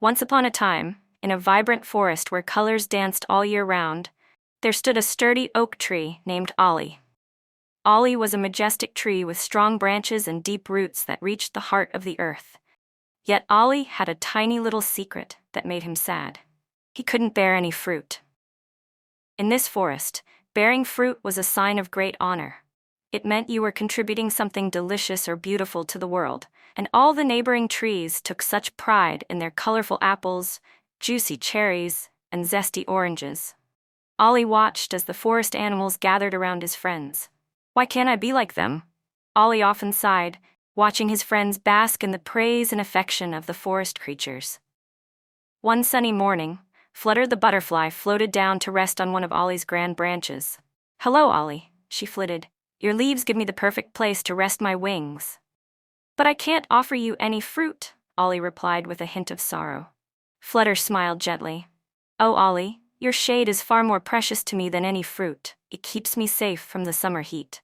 Once upon a time, in a vibrant forest where colors danced all year round, there stood a sturdy oak tree named Ollie. Ollie was a majestic tree with strong branches and deep roots that reached the heart of the earth. Yet Ollie had a tiny little secret that made him sad. He couldn't bear any fruit. In this forest, bearing fruit was a sign of great honor. It meant you were contributing something delicious or beautiful to the world, and all the neighboring trees took such pride in their colorful apples, juicy cherries, and zesty oranges. Ollie watched as the forest animals gathered around his friends. "Why can't I be like them?" Ollie often sighed, watching his friends bask in the praise and affection of the forest creatures. One sunny morning, Flutter the butterfly floated down to rest on one of Ollie's grand branches. "Hello, Ollie," she flitted. "Your leaves give me the perfect place to rest my wings." "But I can't offer you any fruit," Ollie replied with a hint of sorrow. Flutter smiled gently. "Oh, Ollie, your shade is far more precious to me than any fruit. It keeps me safe from the summer heat."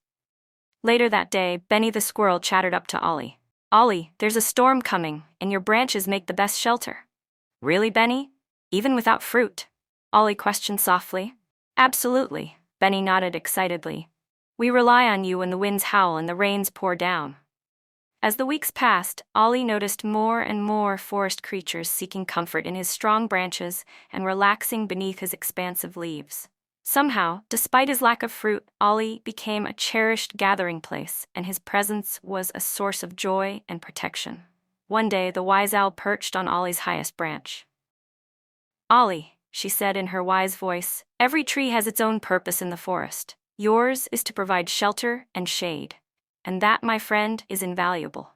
Later that day, Benny the squirrel chattered up to Ollie. "Ollie, there's a storm coming, and your branches make the best shelter." "Really, Benny? Even without fruit?" Ollie questioned softly. "Absolutely," Benny nodded excitedly. "We rely on you when the winds howl and the rains pour down." As the weeks passed, Ollie noticed more and more forest creatures seeking comfort in his strong branches and relaxing beneath his expansive leaves. Somehow, despite his lack of fruit, Ollie became a cherished gathering place, and his presence was a source of joy and protection. One day, the wise owl perched on Ollie's highest branch. "Ollie," she said in her wise voice, "every tree has its own purpose in the forest. Yours is to provide shelter and shade. And that, my friend, is invaluable."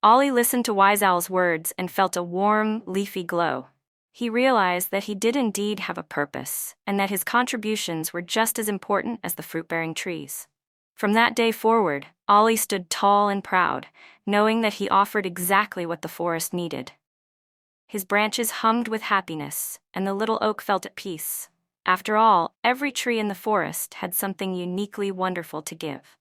Ollie listened to Wise Owl's words and felt a warm, leafy glow. He realized that he did indeed have a purpose, and that his contributions were just as important as the fruit-bearing trees. From that day forward, Ollie stood tall and proud, knowing that he offered exactly what the forest needed. His branches hummed with happiness, and the little oak felt at peace. After all, every tree in the forest had something uniquely wonderful to give.